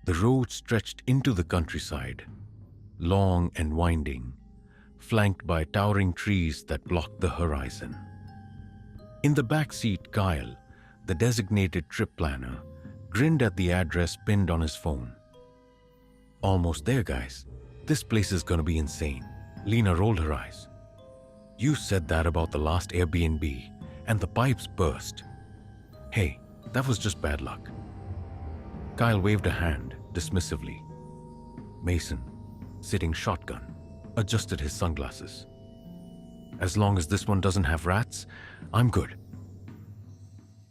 The road stretched into the countryside, long and winding, flanked by towering trees that blocked the horizon. In the back seat, Kyle, the designated trip planner, grinned at the address pinned on his phone. Almost there, guys. This place is gonna be insane. Lena rolled her eyes. You said that about the last Airbnb, and the pipes burst. Hey, that was just bad luck. Kyle waved a hand dismissively. Mason, sitting shotgun, adjusted his sunglasses. As long as this one doesn't have rats, I'm good.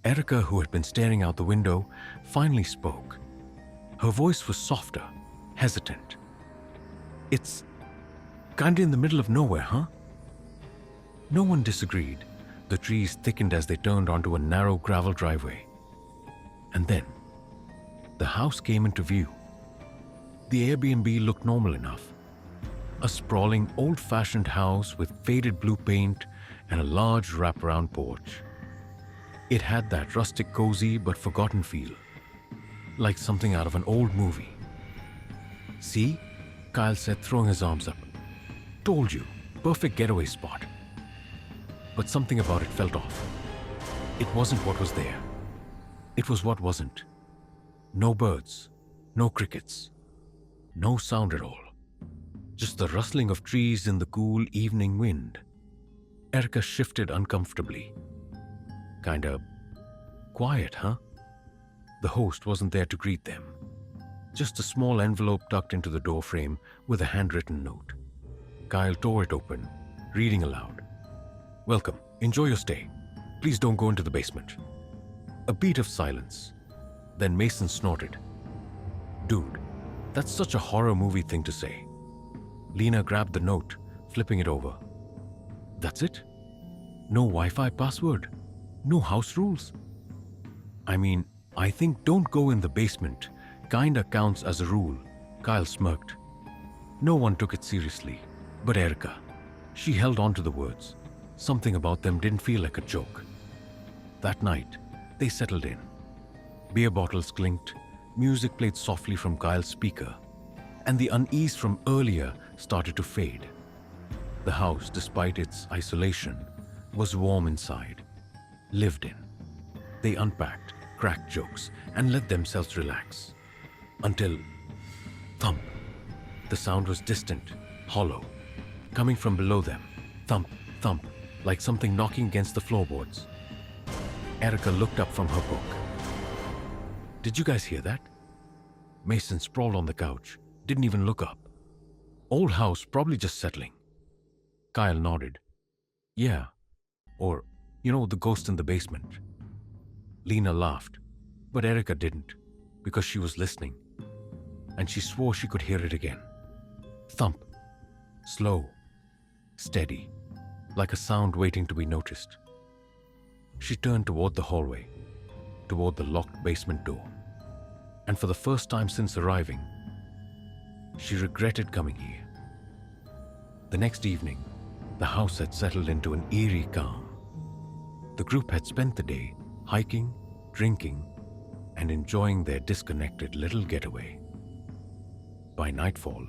Erica, who had been staring out the window, finally spoke. Her voice was softer, hesitant. It's kinda in the middle of nowhere, huh? No one disagreed. The trees thickened as they turned onto a narrow gravel driveway. And then, the house came into view. The Airbnb looked normal enough. A sprawling, old-fashioned house with faded blue paint and a large wraparound porch. It had that rustic, cozy but forgotten feel, like something out of an old movie. See? Kyle said, throwing his arms up. Told you, perfect getaway spot. But something about it felt off. It wasn't what was there. It was what wasn't. No birds, no crickets, no sound at all. Just the rustling of trees in the cool evening wind. Erica shifted uncomfortably. Kinda quiet, huh? The host wasn't there to greet them. Just a small envelope tucked into the doorframe with a handwritten note. Kyle tore it open, reading aloud. Welcome. Enjoy your stay. Please don't go into the basement. A beat of silence. Then Mason snorted. Dude, that's such a horror movie thing to say. Lena grabbed the note, flipping it over. That's it? No Wi-Fi password? No house rules? I mean, I think don't go in the basement kinda counts as a rule. Kyle smirked. No one took it seriously, but Erica. She held on to the words. Something about them didn't feel like a joke. That night, they settled in. Beer bottles clinked, music played softly from Kyle's speaker, and the unease from earlier started to fade. The house, despite its isolation, was warm inside, lived in. They unpacked, cracked jokes, and let themselves relax. Until thump. The sound was distant, hollow, coming from below them. Thump, thump, like something knocking against the floorboards. Erica looked up from her book. Did you guys hear that? Mason sprawled on the couch, didn't even look up. Old house, probably just settling. Kyle nodded. Yeah. Or, the ghost in the basement. Lena laughed, but Erica didn't, because she was listening. And she swore she could hear it again. Thump. Slow. Steady. Like a sound waiting to be noticed. She turned toward the hallway, toward the locked basement door. And for the first time since arriving, she regretted coming here. The next evening, the house had settled into an eerie calm. The group had spent the day hiking, drinking, and enjoying their disconnected little getaway. By nightfall,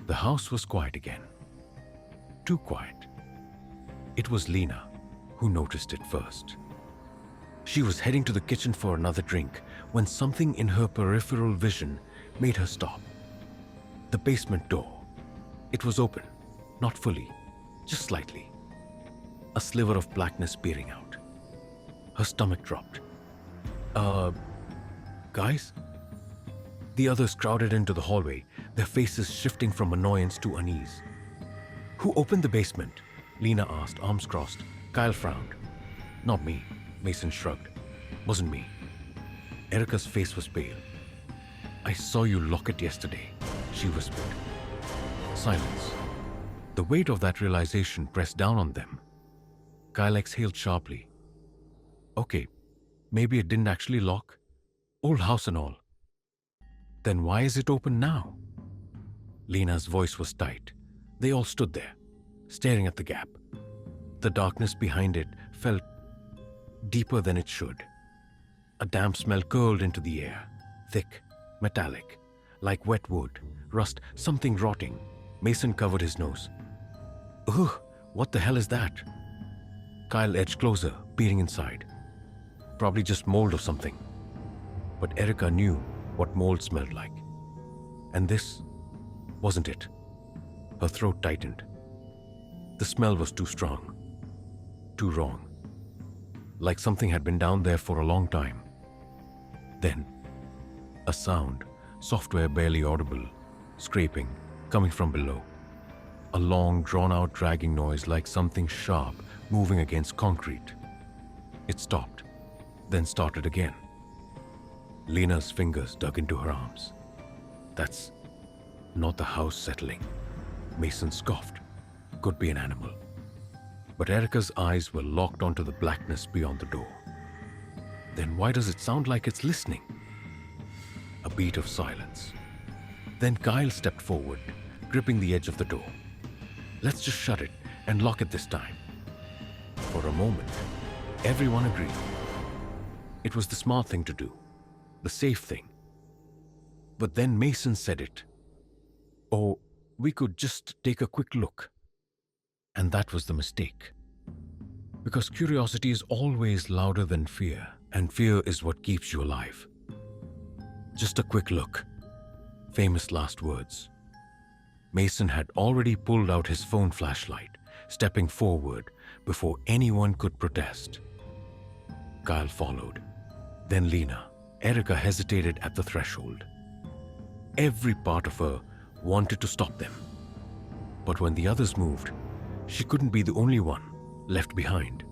the house was quiet again. Too quiet. It was Lena who noticed it first. She was heading to the kitchen for another drink when something in her peripheral vision made her stop. The basement door. It was open, not fully, just slightly. A sliver of blackness peering out. Her stomach dropped. Guys? The others crowded into the hallway, their faces shifting from annoyance to unease. Who opened the basement? Lena asked, arms crossed. Kyle frowned. Not me, Mason shrugged. Wasn't me. Erica's face was pale. I saw you lock it yesterday, she whispered. Silence. The weight of that realization pressed down on them. Kyle exhaled sharply. Okay, maybe it didn't actually lock. Old house and all. Then why is it open now? Lena's voice was tight. They all stood there, staring at the gap. The darkness behind it felt deeper than it should. A damp smell curled into the air, thick, metallic, like wet wood, rust, something rotting. Mason covered his nose. Ugh, what the hell is that? Kyle edged closer, peering inside. Probably just mold or something. But Erica knew what mold smelled like. And this wasn't it. Her throat tightened. The smell was too strong. Too wrong. Like something had been down there for a long time. Then, a sound, software barely audible, scraping, coming from below. A long, drawn-out dragging noise like something sharp moving against concrete. It stopped, then started again. Lena's fingers dug into her arms. That's not the house settling. Mason scoffed. Could be an animal. But Erica's eyes were locked onto the blackness beyond the door. Then why does it sound like it's listening? A beat of silence. Then Kyle stepped forward, gripping the edge of the door. Let's just shut it and lock it this time. For a moment, everyone agreed. It was the smart thing to do, the safe thing. But then Mason said it. Or we could just take a quick look. And that was the mistake. Because curiosity is always louder than fear, and fear is what keeps you alive. Just a quick look. Famous last words. Mason had already pulled out his phone flashlight, stepping forward before anyone could protest. Kyle followed. Then Lena. Erica hesitated at the threshold. Every part of her wanted to stop them. But when the others moved, she couldn't be the only one left behind.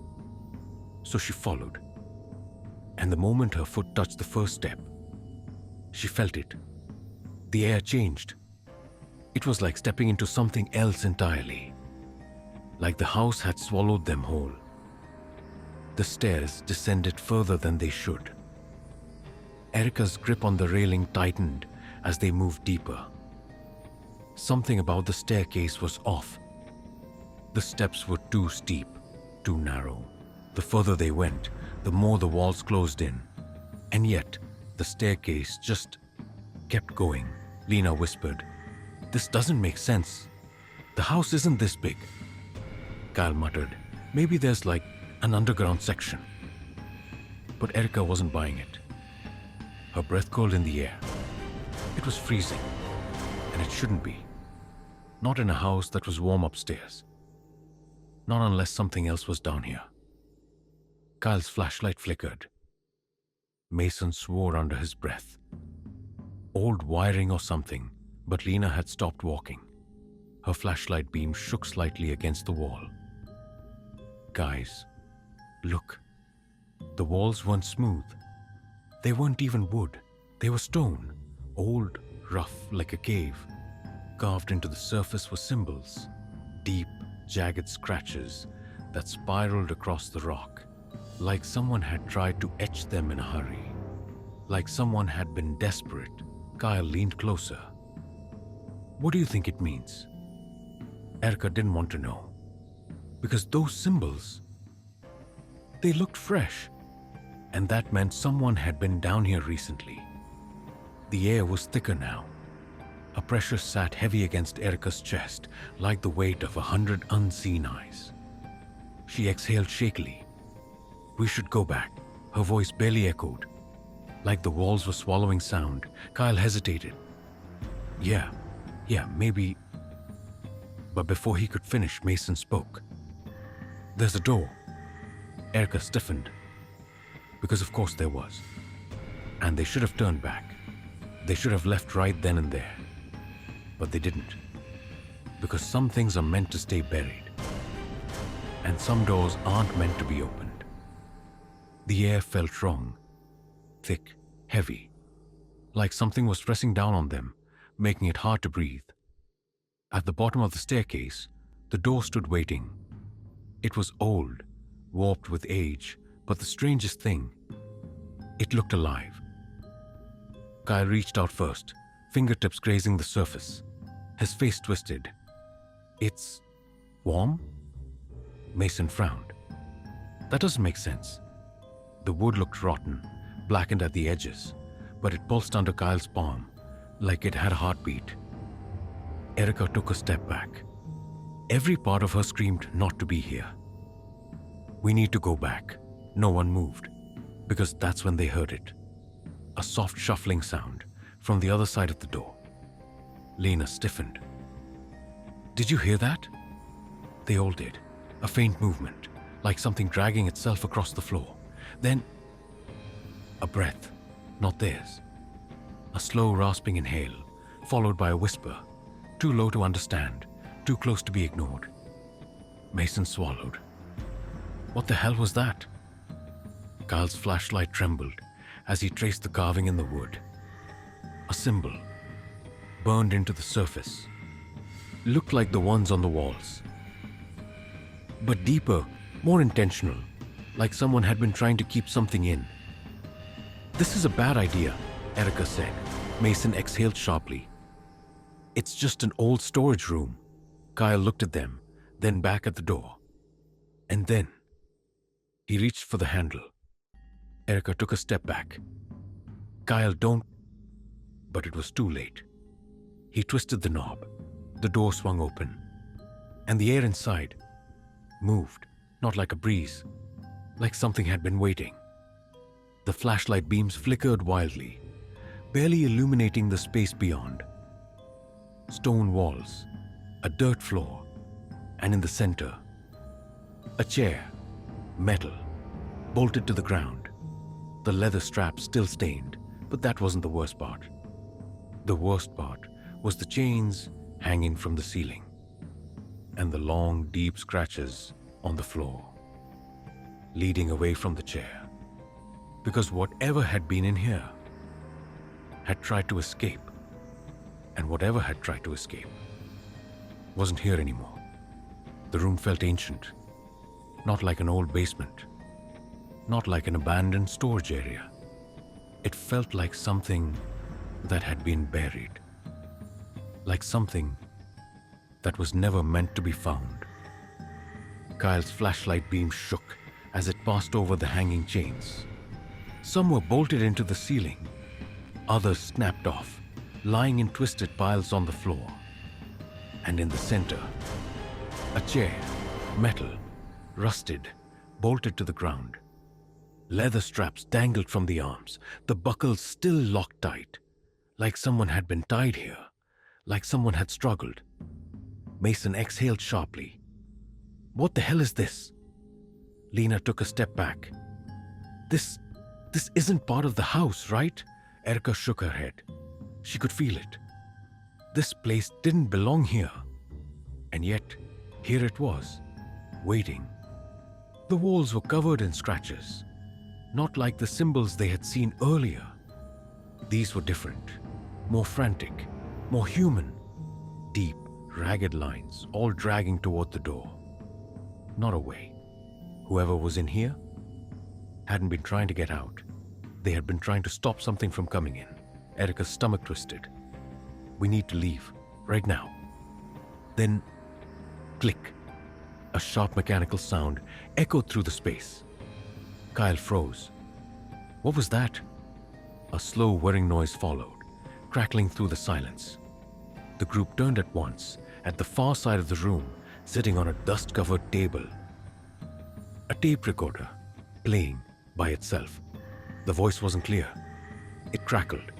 So she followed. And the moment her foot touched the first step, she felt it. The air changed. It was like stepping into something else entirely. Like the house had swallowed them whole. The stairs descended further than they should. Erica's grip on the railing tightened as they moved deeper. Something about the staircase was off. The steps were too steep, too narrow. The further they went, the more the walls closed in. And yet, the staircase just kept going. Lena whispered, "This doesn't make sense. The house isn't this big." Kyle muttered, "Maybe there's like an underground section." But Erica wasn't buying it. Her breath cold in the air. It was freezing, and it shouldn't be. Not in a house that was warm upstairs. Not unless something else was down here. Kyle's flashlight flickered. Mason swore under his breath. Old wiring or something, but Lena had stopped walking. Her flashlight beam shook slightly against the wall. "Guys, look. The walls weren't smooth. They weren't even wood. They were stone. Old, rough like a cave. Carved into the surface were symbols. Deep, jagged scratches that spiraled across the rock. Like someone had tried to etch them in a hurry. Like someone had been desperate." Kyle leaned closer. "What do you think it means?" Erica didn't want to know. Because those symbols, they looked fresh. And that meant someone had been down here recently. The air was thicker now. A pressure sat heavy against Erica's chest, like the weight of 100 unseen eyes. She exhaled shakily. "We should go back." Her voice barely echoed. Like the walls were swallowing sound. Kyle hesitated. Yeah, maybe. But before he could finish, Mason spoke. "There's a door." Erica stiffened. Because of course there was. And they should have turned back. They should have left right then and there. But they didn't. Because some things are meant to stay buried. And some doors aren't meant to be opened. The air felt wrong. Thick, heavy. Like something was pressing down on them, making it hard to breathe. At the bottom of the staircase, the door stood waiting. It was old, warped with age, but the strangest thing, it looked alive. Kyle reached out first, fingertips grazing the surface. His face twisted. "It's warm?" Mason frowned. "That doesn't make sense." The wood looked rotten, blackened at the edges, but it pulsed under Kyle's palm, like it had a heartbeat. Erica took a step back. Every part of her screamed not to be here. "We need to go back." No one moved, because that's when they heard it. A soft shuffling sound from the other side of the door. Lena stiffened. "Did you hear that?" They all did. A faint movement, like something dragging itself across the floor. Then, a breath, not theirs. A slow rasping inhale, followed by a whisper, too low to understand, too close to be ignored. Mason swallowed. What the hell was that? Kyle's flashlight trembled as he traced the carving in the wood. A symbol, burned into the surface, looked like the ones on the walls. But deeper, more intentional, like someone had been trying to keep something in. "This is a bad idea," Erica said. Mason exhaled sharply. "It's just an old storage room." Kyle looked at them, then back at the door. And then, he reached for the handle. Erica took a step back. "Kyle, don't..." But it was too late. He twisted the knob. The door swung open. And the air inside moved, not like a breeze, like something had been waiting. The flashlight beams flickered wildly, barely illuminating the space beyond. Stone walls, a dirt floor, and in the center, a chair, metal, bolted to the ground. The leather strap still stained, but that wasn't the worst part. The worst part was the chains hanging from the ceiling, and the long, deep scratches on the floor, leading away from the chair. Because whatever had been in here had tried to escape, and whatever had tried to escape wasn't here anymore. The room felt ancient, not like an old basement, not like an abandoned storage area. It felt like something that had been buried, like something that was never meant to be found. Kyle's flashlight beam shook as it passed over the hanging chains. Some were bolted into the ceiling, others snapped off, lying in twisted piles on the floor. And in the center, a chair, metal, rusted, bolted to the ground. Leather straps dangled from the arms, the buckles still locked tight, like someone had been tied here, like someone had struggled. Mason exhaled sharply. "What the hell is this?" Lena took a step back. This isn't part of the house, right?" Erica shook her head. She could feel it. This place didn't belong here. And yet, here it was, waiting. The walls were covered in scratches, not like the symbols they had seen earlier. These were different, more frantic, more human. Deep, ragged lines, all dragging toward the door. Not away. Whoever was in here hadn't been trying to get out. They had been trying to stop something from coming in. Erica's stomach twisted. "We need to leave, right now." Then, click. A sharp mechanical sound echoed through the space. Kyle froze. What was that? A slow whirring noise followed, crackling through the silence. The group turned at once, at the far side of the room, sitting on a dust-covered table. A tape recorder, playing by itself. The voice wasn't clear. It crackled,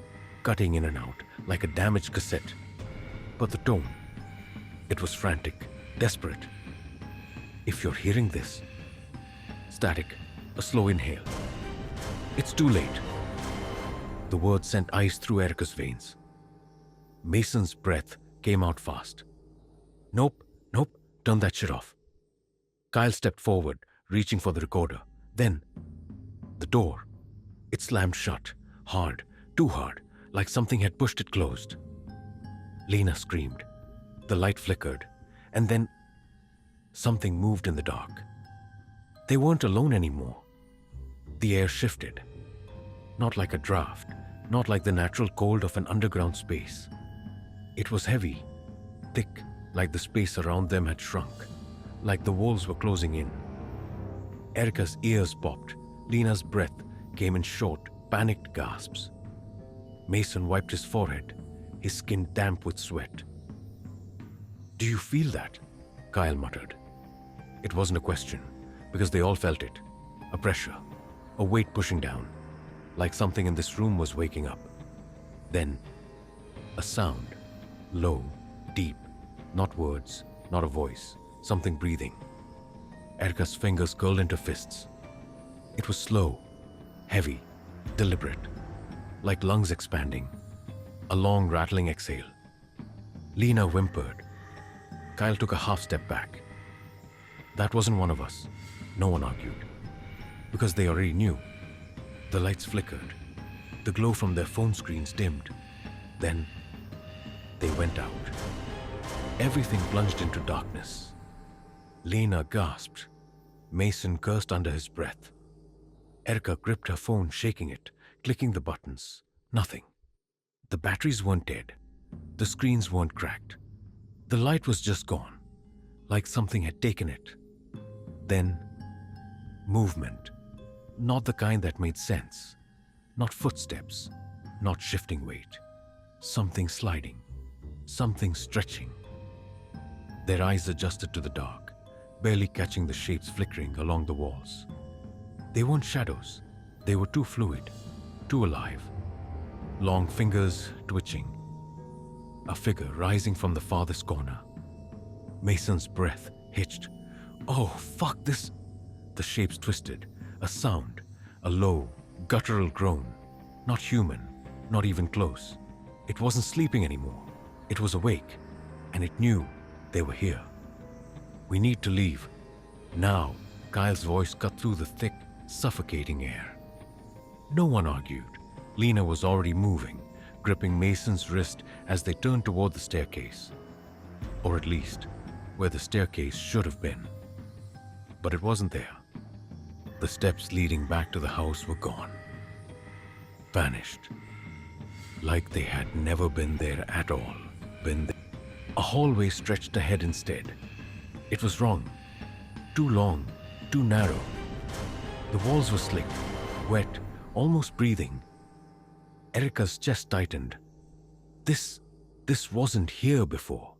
cutting in and out like a damaged cassette. But the tone, it was frantic, desperate. "If you're hearing this..." Static, a slow inhale. "It's too late." The words sent ice through Erica's veins. Mason's breath came out fast. Nope, turn that shit off." Kyle stepped forward, reaching for the recorder. Then, the door. It slammed shut, hard, too hard, like something had pushed it closed. Lena screamed. The light flickered, and then something moved in the dark. They weren't alone anymore. The air shifted. Not like a draft, not like the natural cold of an underground space. It was heavy, thick, like the space around them had shrunk, like the walls were closing in. Erica's ears popped. Lena's breath came in short, panicked gasps. Mason wiped his forehead, his skin damp with sweat. "Do you feel that?" Kyle muttered. It wasn't a question, because they all felt it. A pressure, a weight pushing down, like something in this room was waking up. Then, a sound, low, deep, not words, not a voice, something breathing. Erica's fingers curled into fists. It was slow, heavy, deliberate, like lungs expanding, a long rattling exhale. Lena whimpered. Kyle took a half step back. That wasn't one of us, no one argued, because they already knew. The lights flickered, the glow from their phone screens dimmed. Then, they went out. Everything plunged into darkness. Lena gasped. Mason cursed under his breath. Erica gripped her phone, shaking it, clicking the buttons. Nothing. The batteries weren't dead. The screens weren't cracked. The light was just gone, like something had taken it. Then, movement. Not the kind that made sense. Not footsteps. Not shifting weight. Something sliding. Something stretching. Their eyes adjusted to the dark, barely catching the shapes flickering along the walls. They weren't shadows. They were too fluid, too alive. Long fingers twitching. A figure rising from the farthest corner. Mason's breath hitched. "Oh, fuck this!" The shapes twisted. A sound. A low, guttural groan. Not human. Not even close. It wasn't sleeping anymore. It was awake. And it knew they were here. "We need to leave. Now." Kyle's voice cut through the thick, suffocating air. No one argued. Lena was already moving, gripping Mason's wrist as they turned toward the staircase. Or at least, where the staircase should have been. But it wasn't there. The steps leading back to the house were gone. Vanished. Like they had never been there at all. A hallway stretched ahead instead. It was wrong. Too long, too narrow. The walls were slick, wet, almost breathing. Erica's chest tightened. This wasn't here before.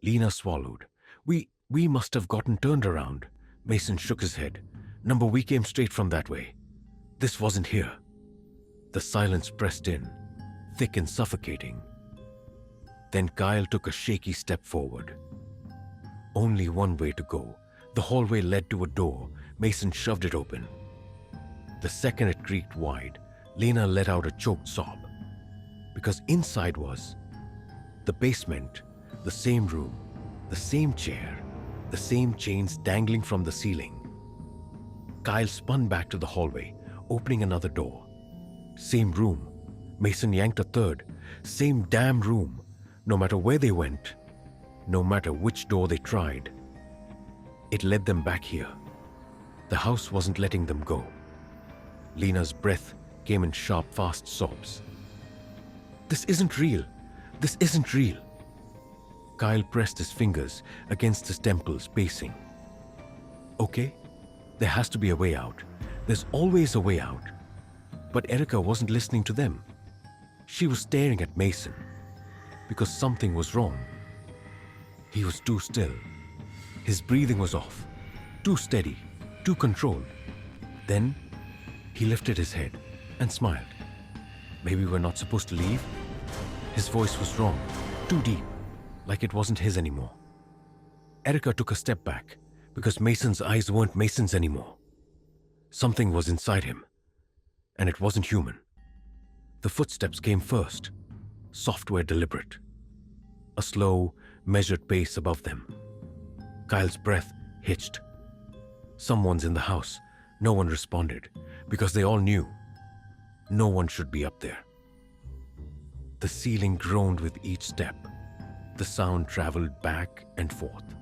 Lena swallowed. We must have gotten turned around. Mason shook his head. "Number, we came straight from that way. This wasn't here." The silence pressed in, thick and suffocating. Then Kyle took a shaky step forward. Only one way to go. The hallway led to a door. Mason shoved it open. The second it creaked wide, Lena let out a choked sob. Because inside was the basement, the same room, the same chair, the same chains dangling from the ceiling. Kyle spun back to the hallway, opening another door. Same room. Mason yanked a third. Same damn room. No matter where they went, no matter which door they tried, it led them back here. The house wasn't letting them go. Lena's breath came in sharp, fast sobs. "This isn't real. This isn't real." Kyle pressed his fingers against his temples, pacing. "Okay, there has to be a way out. There's always a way out." But Erica wasn't listening to them. She was staring at Mason. Because something was wrong. He was too still. His breathing was off. Too steady. Too controlled. Then, he lifted his head and smiled. "Maybe we're not supposed to leave?" His voice was wrong. Too deep. Like it wasn't his anymore. Erica took a step back because Mason's eyes weren't Mason's anymore. Something was inside him. And it wasn't human. The footsteps came first. Software deliberate. A slow, measured pace above them. Kyle's breath hitched. Someone's in the house. No one responded, because they all knew. No one should be up there. The ceiling groaned with each step. The sound traveled back and forth.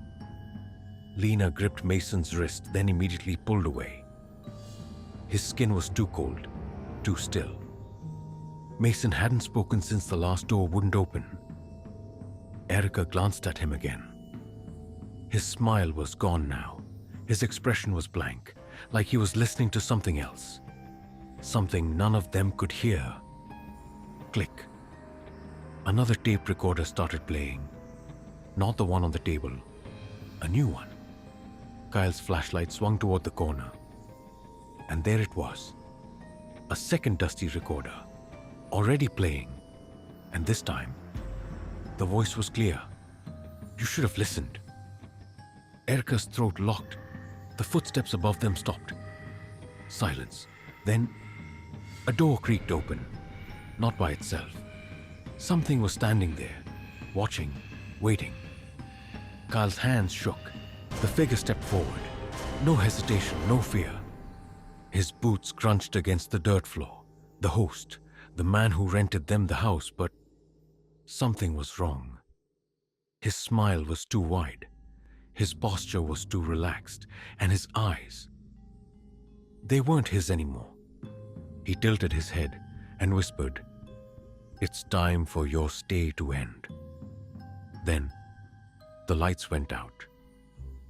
Lena gripped Mason's wrist, then immediately pulled away. His skin was too cold, too still. Mason hadn't spoken since the last door wouldn't open. Erica glanced at him again. His smile was gone now. His expression was blank, like he was listening to something else. Something none of them could hear. Click. Another tape recorder started playing. Not the one on the table, a new one. Kyle's flashlight swung toward the corner. And there it was. A second dusty recorder, already playing. And this time, the voice was clear. You should have listened. Erica's throat locked. The footsteps above them stopped. Silence. Then, a door creaked open. Not by itself. Something was standing there, watching, waiting. Kyle's hands shook. The figure stepped forward. No hesitation, no fear. His boots crunched against the dirt floor. The host, the man who rented them the house, but something was wrong. His smile was too wide. His posture was too relaxed. And his eyes, they weren't his anymore. He tilted his head and whispered, "It's time for your stay to end." Then, the lights went out.